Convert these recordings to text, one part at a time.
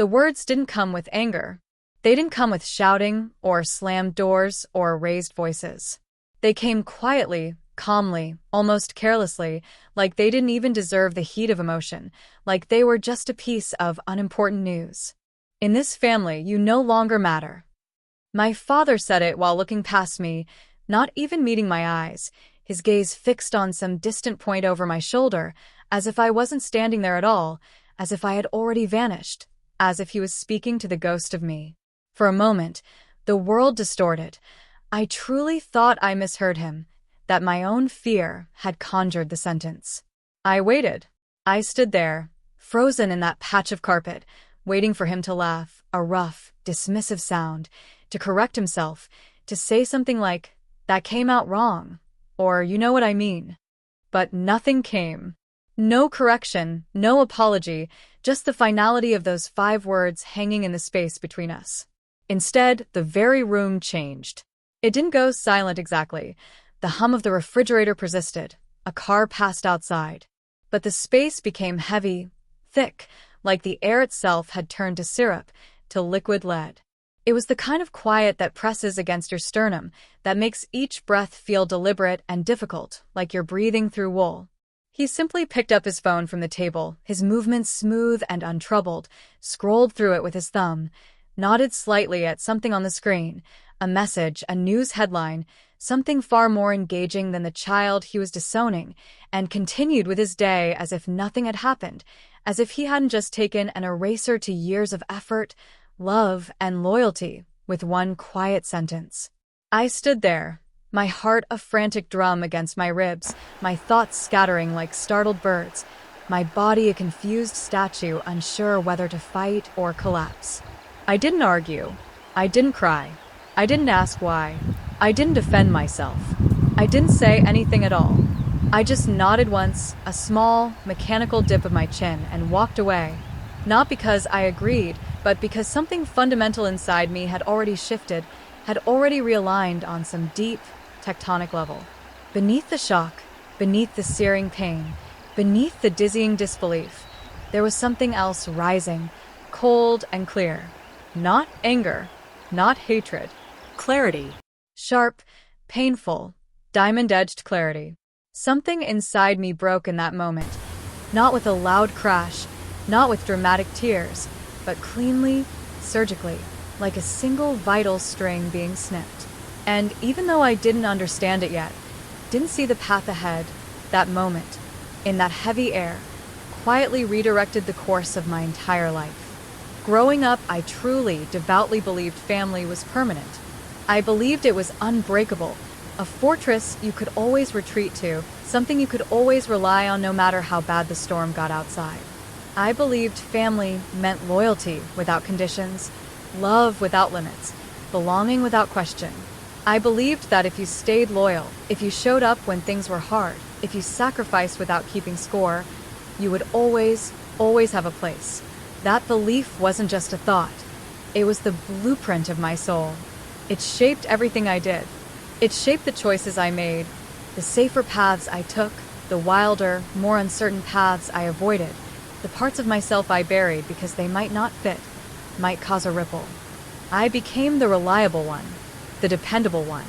The words didn't come with anger. They didn't come with shouting, or slammed doors, or raised voices. They came quietly, calmly, almost carelessly, like they didn't even deserve the heat of emotion, like they were just a piece of unimportant news. In this family, you no longer matter. My father said it while looking past me, not even meeting my eyes, his gaze fixed on some distant point over my shoulder, as if I wasn't standing there at all, as if I had already vanished, as if he was speaking to the ghost of me. For a moment, the world distorted. I truly thought I misheard him, that my own fear had conjured the sentence. I waited. I stood there, frozen in that patch of carpet, waiting for him to laugh, a rough, dismissive sound, to correct himself, to say something like, "That came out wrong," or "You know what I mean." But nothing came. No correction, no apology, just the finality of those 5 words hanging in the space between us. Instead, the very room changed. It didn't go silent exactly. The hum of the refrigerator persisted. A car passed outside. But the space became heavy, thick, like the air itself had turned to syrup, to liquid lead. It was the kind of quiet that presses against your sternum, that makes each breath feel deliberate and difficult, like you're breathing through wool. He simply picked up his phone from the table, his movements smooth and untroubled, scrolled through it with his thumb, nodded slightly at something on the screen, a message, a news headline, something far more engaging than the child he was disowning, and continued with his day as if nothing had happened, as if he hadn't just taken an eraser to years of effort, love, and loyalty with one quiet sentence. I stood there, my heart a frantic drum against my ribs, my thoughts scattering like startled birds, my body a confused statue unsure whether to fight or collapse. I didn't argue. I didn't cry. I didn't ask why. I didn't defend myself. I didn't say anything at all. I just nodded once, a small, mechanical dip of my chin, and walked away. Not because I agreed, but because something fundamental inside me had already shifted, had already realigned on some deep, tectonic level. Beneath the shock, beneath the searing pain, beneath the dizzying disbelief, there was something else rising, cold and clear. Not anger, not hatred. Clarity. Sharp, painful, diamond-edged clarity. Something inside me broke in that moment, not with a loud crash, not with dramatic tears, but cleanly, surgically, like a single vital string being snipped. And even though I didn't understand it yet, didn't see the path ahead, that moment, in that heavy air, quietly redirected the course of my entire life. Growing up, I truly, devoutly believed family was permanent. I believed it was unbreakable, a fortress you could always retreat to, something you could always rely on no matter how bad the storm got outside. I believed family meant loyalty without conditions, love without limits, belonging without question. I believed that if you stayed loyal, if you showed up when things were hard, if you sacrificed without keeping score, you would always, always have a place. That belief wasn't just a thought. It was the blueprint of my soul. It shaped everything I did. It shaped the choices I made, the safer paths I took, the wilder, more uncertain paths I avoided, the parts of myself I buried because they might not fit, might cause a ripple. I became the reliable one, the dependable one,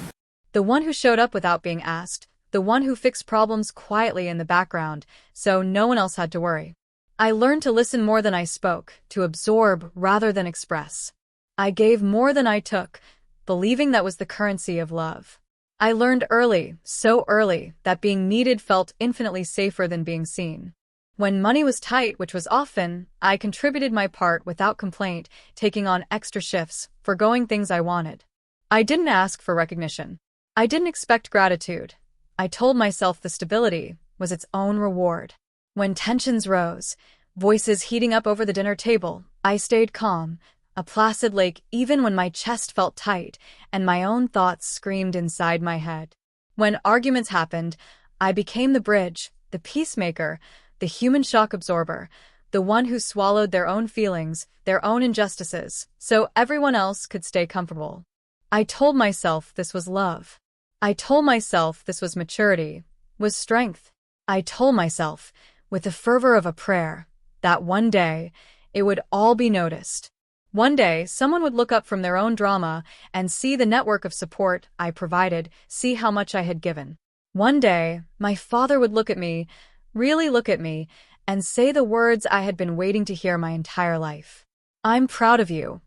the one who showed up without being asked, the one who fixed problems quietly in the background so no one else had to worry. I learned to listen more than I spoke, to absorb rather than express. I gave more than I took, believing that was the currency of love. I learned early, so early, that being needed felt infinitely safer than being seen. When money was tight, which was often, I contributed my part without complaint, taking on extra shifts, forgoing things I wanted. I didn't ask for recognition. I didn't expect gratitude. I told myself the stability was its own reward. When tensions rose, voices heating up over the dinner table, I stayed calm, a placid lake even when my chest felt tight and my own thoughts screamed inside my head. When arguments happened, I became the bridge, the peacemaker, the human shock absorber, the one who swallowed their own feelings, their own injustices, so everyone else could stay comfortable. I told myself this was love. I told myself this was maturity, was strength. I told myself, with the fervor of a prayer, that one day, It would all be noticed. One day, someone would look up from their own drama and see the network of support I provided, see how much I had given. One day, my father would look at me, really look at me, and say the words I had been waiting to hear my entire life. "I'm proud of you."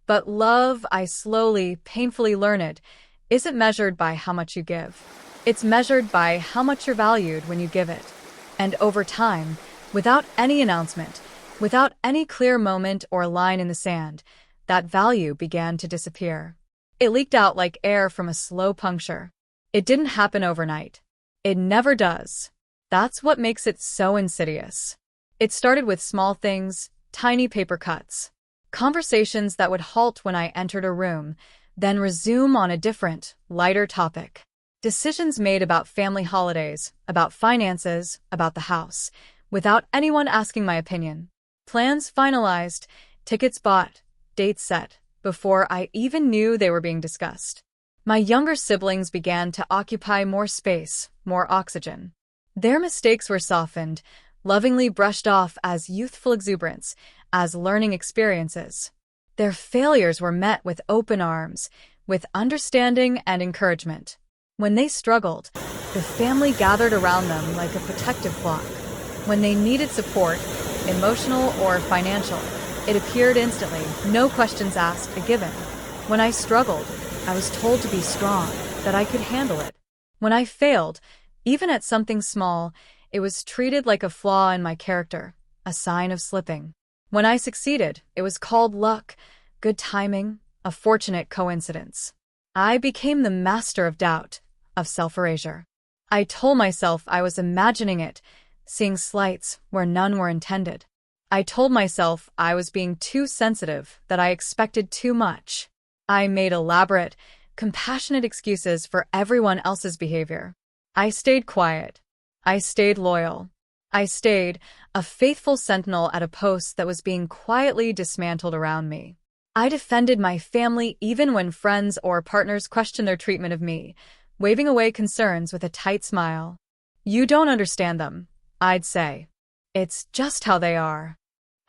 But love, I slowly, painfully learn it, isn't measured by how much you give. It's measured by how much you're valued when you give it. And over time, without any announcement, without any clear moment or line in the sand, that value began to disappear. It leaked out like air from a slow puncture. It didn't happen overnight. It never does. That's what makes it so insidious. It started with small things, tiny paper cuts, conversations that would halt when I entered a room, then resume on a different, lighter topic. Decisions made about family holidays, about finances, about the house, without anyone asking my opinion. Plans finalized, tickets bought, dates set, before I even knew they were being discussed. My younger siblings began to occupy more space, more oxygen. Their mistakes were softened, lovingly brushed off as youthful exuberance, as learning experiences. Their failures were met with open arms, with understanding and encouragement. When they struggled, the family gathered around them like a protective flock. When they needed support, emotional or financial, it appeared instantly, no questions asked, a given. When I struggled, I was told to be strong, that I could handle it. When I failed, even at something small, it was treated like a flaw in my character, a sign of slipping. When I succeeded, it was called luck, good timing, a fortunate coincidence. I became the master of doubt, of self-erasure. I told myself I was imagining it, seeing slights where none were intended. I told myself I was being too sensitive, that I expected too much. I made elaborate, compassionate excuses for everyone else's behavior. I stayed quiet. I stayed loyal. I stayed, a faithful sentinel at a post that was being quietly dismantled around me. I defended my family even when friends or partners questioned their treatment of me, waving away concerns with a tight smile. "You don't understand them," I'd say. "It's just how they are."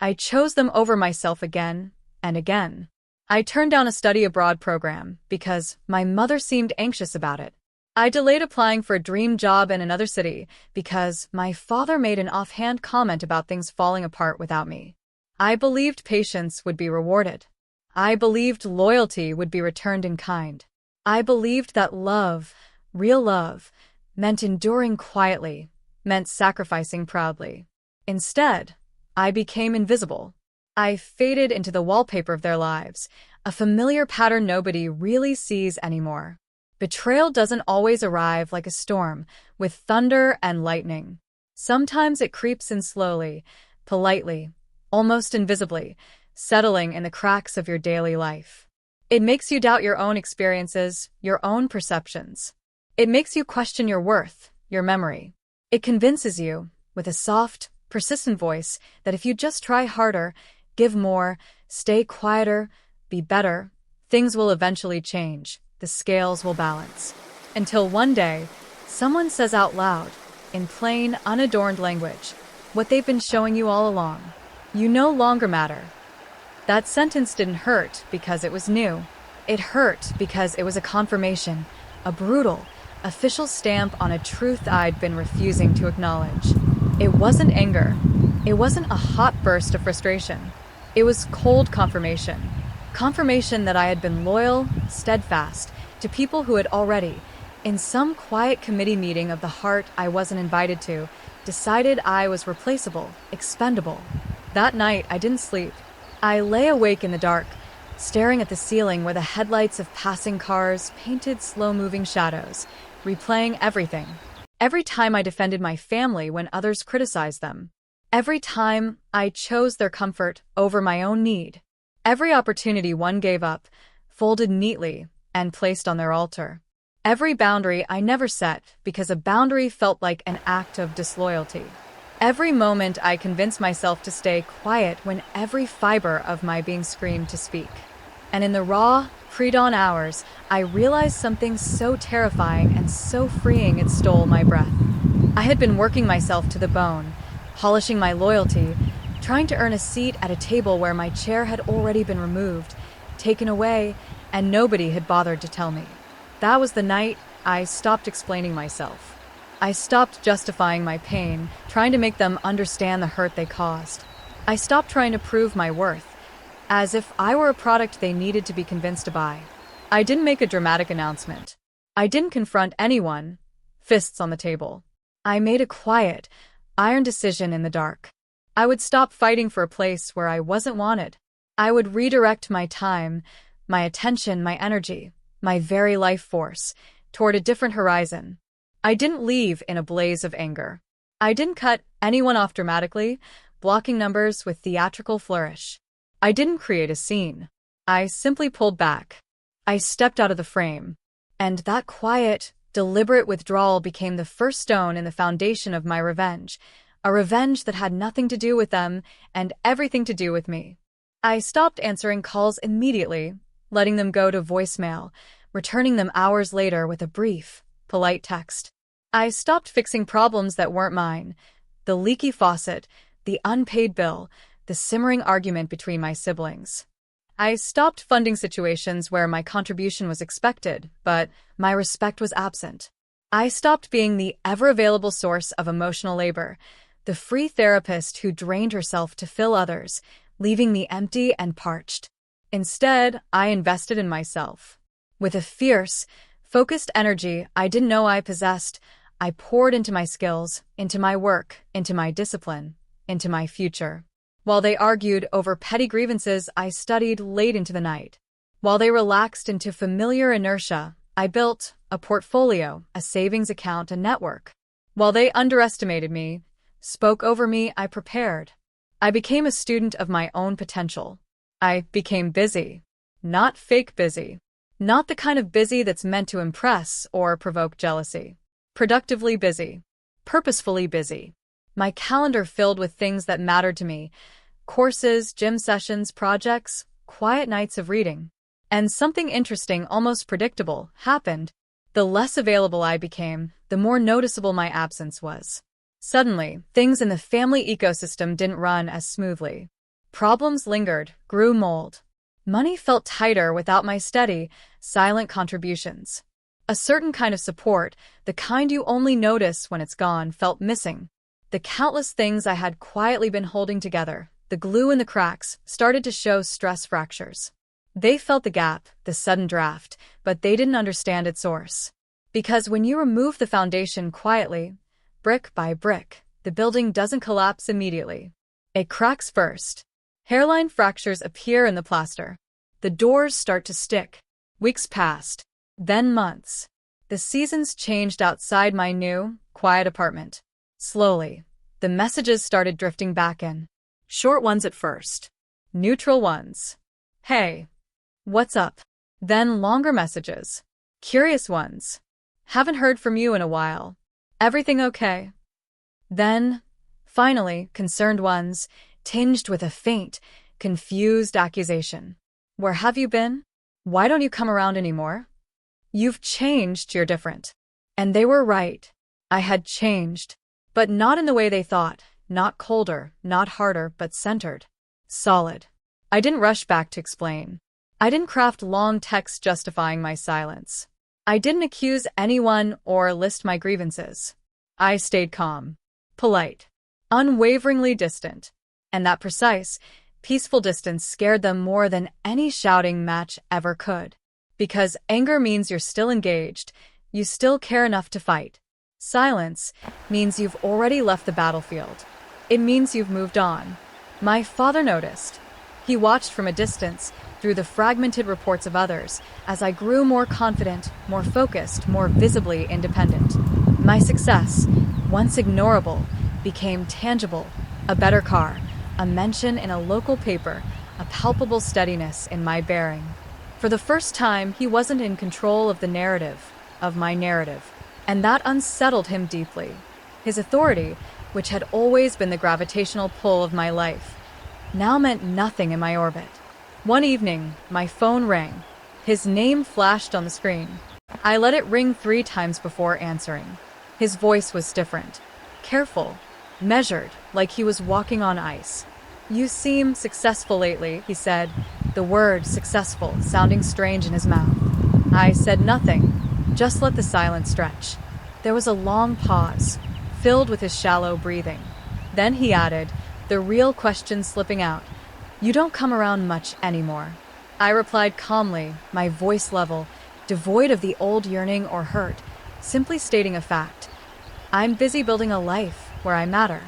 I chose them over myself again and again. I turned down a study abroad program because my mother seemed anxious about it. I delayed applying for a dream job in another city because my father made an offhand comment about things falling apart without me. I believed patience would be rewarded. I believed loyalty would be returned in kind. I believed that love, real love, meant enduring quietly, meant sacrificing proudly. Instead, I became invisible. I faded into the wallpaper of their lives, a familiar pattern nobody really sees anymore. Betrayal doesn't always arrive like a storm, with thunder and lightning. Sometimes it creeps in slowly, politely, almost invisibly, settling in the cracks of your daily life. It makes you doubt your own experiences, your own perceptions. It makes you question your worth, your memory. It convinces you, with a soft, persistent voice, that if you just try harder, give more, stay quieter, be better, things will eventually change. The scales will balance. Until one day, someone says out loud, in plain, unadorned language, what they've been showing you all along. You no longer matter. That sentence didn't hurt because it was new. It hurt because it was a confirmation, a brutal, official stamp on a truth I'd been refusing to acknowledge. It wasn't anger. It wasn't a hot burst of frustration. It was cold confirmation. Confirmation that I had been loyal, steadfast, to people who had already, in some quiet committee meeting of the heart I wasn't invited to, decided I was replaceable, expendable. That night, I didn't sleep. I lay awake in the dark, staring at the ceiling where the headlights of passing cars painted slow-moving shadows, replaying everything. Every time I defended my family when others criticized them. Every time I chose their comfort over my own need. Every opportunity one gave up, folded neatly, and placed on their altar. Every boundary I never set because a boundary felt like an act of disloyalty. Every moment I convinced myself to stay quiet when every fiber of my being screamed to speak. And in the raw, pre-dawn hours, I realized something so terrifying and so freeing it stole my breath. I had been working myself to the bone, polishing my loyalty, trying to earn a seat at a table where my chair had already been removed, taken away, and nobody had bothered to tell me. That was the night I stopped explaining myself. I stopped justifying my pain, trying to make them understand the hurt they caused. I stopped trying to prove my worth, as if I were a product they needed to be convinced to buy. I didn't make a dramatic announcement. I didn't confront anyone, fists on the table. I made a quiet, iron decision in the dark. I would stop fighting for a place where I wasn't wanted. I would redirect my time, my attention, my energy, my very life force, toward a different horizon. I didn't leave in a blaze of anger. I didn't cut anyone off dramatically, blocking numbers with theatrical flourish. I didn't create a scene. I simply pulled back. I stepped out of the frame. And that quiet, deliberate withdrawal became the first stone in the foundation of my revenge, a revenge that had nothing to do with them and everything to do with me. I stopped answering calls immediately, letting them go to voicemail, returning them hours later with a brief, polite text. I stopped fixing problems that weren't mine, the leaky faucet, the unpaid bill, the simmering argument between my siblings. I stopped funding situations where my contribution was expected, but my respect was absent. I stopped being the ever-available source of emotional labor, the free therapist who drained herself to fill others, leaving me empty and parched. Instead, I invested in myself. With a fierce, focused energy I didn't know I possessed, I poured into my skills, into my work, into my discipline, into my future. While they argued over petty grievances, I studied late into the night. While they relaxed into familiar inertia, I built a portfolio, a savings account, a network. While they underestimated me, spoke over me, I prepared. I became a student of my own potential. I became busy. Not fake busy. Not the kind of busy that's meant to impress or provoke jealousy. Productively busy. Purposefully busy. My calendar filled with things that mattered to me: courses, gym sessions, projects, quiet nights of reading. And something interesting, almost predictable, happened. The less available I became, the more noticeable my absence was. Suddenly, things in the family ecosystem didn't run as smoothly. Problems lingered, grew mold. Money felt tighter without my steady, silent contributions. A certain kind of support, the kind you only notice when it's gone, felt missing. The countless things I had quietly been holding together, the glue in the cracks, started to show stress fractures. They felt the gap, the sudden draft, but they didn't understand its source. Because when you remove the foundation quietly, brick by brick, the building doesn't collapse immediately. It cracks first. Hairline fractures appear in the plaster. The doors start to stick. Weeks passed, then months. The seasons changed outside my new, quiet apartment. Slowly, the messages started drifting back in. Short ones at first. Neutral ones. Hey, what's up? Then longer messages. Curious ones. Haven't heard from you in a while. Everything okay? Then, finally, concerned ones, tinged with a faint, confused accusation. Where have you been? Why don't you come around anymore? You've changed, you're different. And they were right. I had changed. But not in the way they thought, not colder, not harder, but centered. Solid. I didn't rush back to explain. I didn't craft long texts justifying my silence. I didn't accuse anyone or list my grievances. I stayed calm, polite, unwaveringly distant. And that precise, peaceful distance scared them more than any shouting match ever could. Because anger means you're still engaged, you still care enough to fight. Silence means you've already left the battlefield. It means you've moved on. My father noticed. He watched from a distance, through the fragmented reports of others, as I grew more confident, more focused, more visibly independent. My success, once ignorable, became tangible. A better car, a mention in a local paper, a palpable steadiness in my bearing. For the first time, he wasn't in control of the narrative, of my narrative. And that unsettled him deeply. His authority, which had always been the gravitational pull of my life, now meant nothing in my orbit. One evening, my phone rang. His name flashed on the screen. I let it ring 3 times before answering. His voice was different, careful, measured, like he was walking on ice. You seem successful lately, he said, the word successful sounding strange in his mouth. I said nothing, just let the silence stretch. There was a long pause, filled with his shallow breathing. Then he added, the real question slipping out. You don't come around much anymore. I replied calmly, my voice level, devoid of the old yearning or hurt, simply stating a fact. I'm busy building a life where I matter.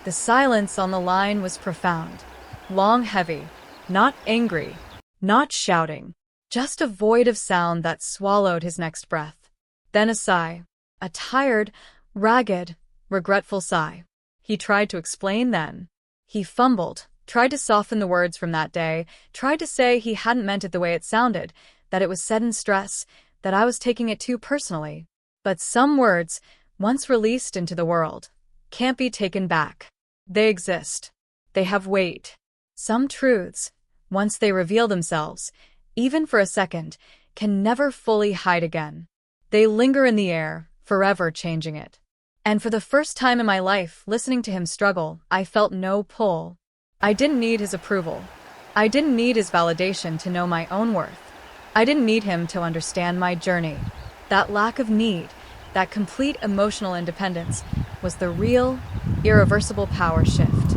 The silence on the line was profound, long, heavy, not angry, not shouting, just a void of sound that swallowed his next breath. Then a sigh, a tired, ragged, regretful sigh. He tried to explain then. He fumbled, tried to soften the words from that day, tried to say he hadn't meant it the way it sounded, that it was said in stress, that I was taking it too personally. But some words, once released into the world, can't be taken back. They exist. They have weight. Some truths, once they reveal themselves, even for a second, can never fully hide again. They linger in the air, forever changing it. And for the first time in my life, listening to him struggle, I felt no pull. I didn't need his approval. I didn't need his validation to know my own worth. I didn't need him to understand my journey. That lack of need, that complete emotional independence, was the real, irreversible power shift.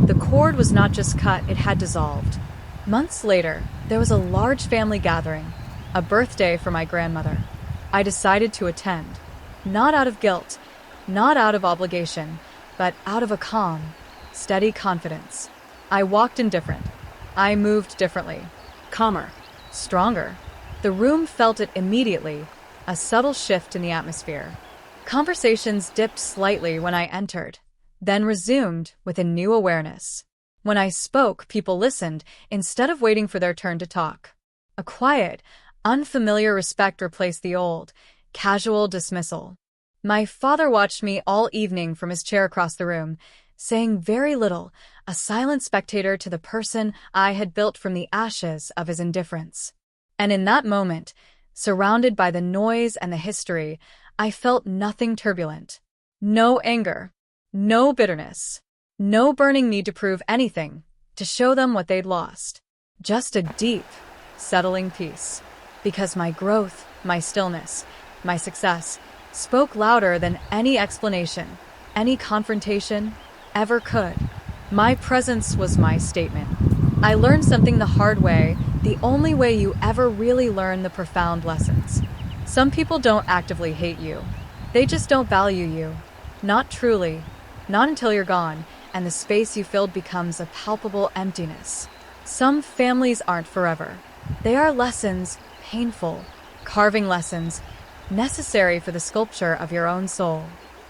The cord was not just cut, it had dissolved. Months later, there was a large family gathering, a birthday for my grandmother. I decided to attend, not out of guilt, not out of obligation, but out of a calm, steady confidence. I walked indifferent. I moved differently, calmer, stronger. The room felt it immediately, a subtle shift in the atmosphere. Conversations dipped slightly when I entered, then resumed with a new awareness. When I spoke, people listened instead of waiting for their turn to talk. A quiet, unfamiliar respect replaced the old, casual dismissal. My father watched me all evening from his chair across the room, saying very little, a silent spectator to the person I had built from the ashes of his indifference. And in that moment, surrounded by the noise and the history, I felt nothing turbulent. No anger, no bitterness, no burning need to prove anything, to show them what they'd lost. Just a deep, settling peace. Because my growth, my stillness, my success, spoke louder than any explanation, any confrontation, ever could. My presence was my statement. I learned something the hard way, the only way you ever really learn the profound lessons. Some people don't actively hate you. They just don't value you. Not truly. Not until you're gone, and the space you filled becomes a palpable emptiness. Some families aren't forever. They are lessons, painful, carving lessons, necessary for the sculpture of your own soul.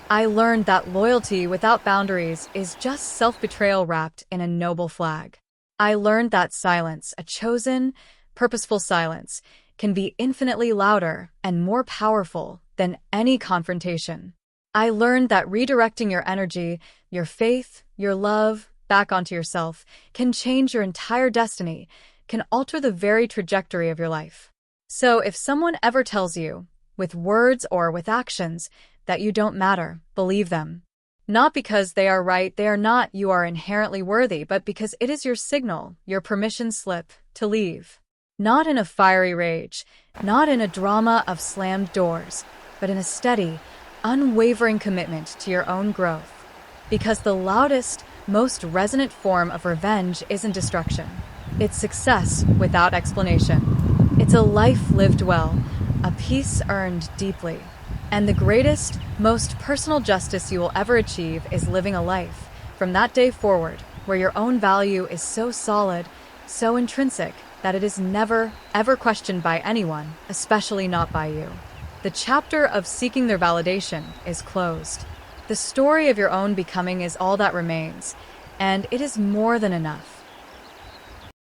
I learned that loyalty without boundaries is just self-betrayal wrapped in a noble flag. I learned that silence, a chosen, purposeful silence, can be infinitely louder and more powerful than any confrontation. I learned that redirecting your energy, your faith, your love, back onto yourself can change your entire destiny, can alter the very trajectory of your life. So if someone ever tells you, with words or with actions, that you don't matter, believe them. Not because they are right, they are not, you are inherently worthy, but because it is your signal, your permission slip, to leave. Not in a fiery rage, not in a drama of slammed doors, but in a steady, unwavering commitment to your own growth. Because the loudest, most resonant form of revenge isn't destruction. It's success without explanation. It's a life lived well, a peace earned deeply. And the greatest, most personal justice you will ever achieve is living a life, from that day forward, where your own value is so solid, so intrinsic, that it is never, ever questioned by anyone, especially not by you. The chapter of seeking their validation is closed. The story of your own becoming is all that remains, and it is more than enough.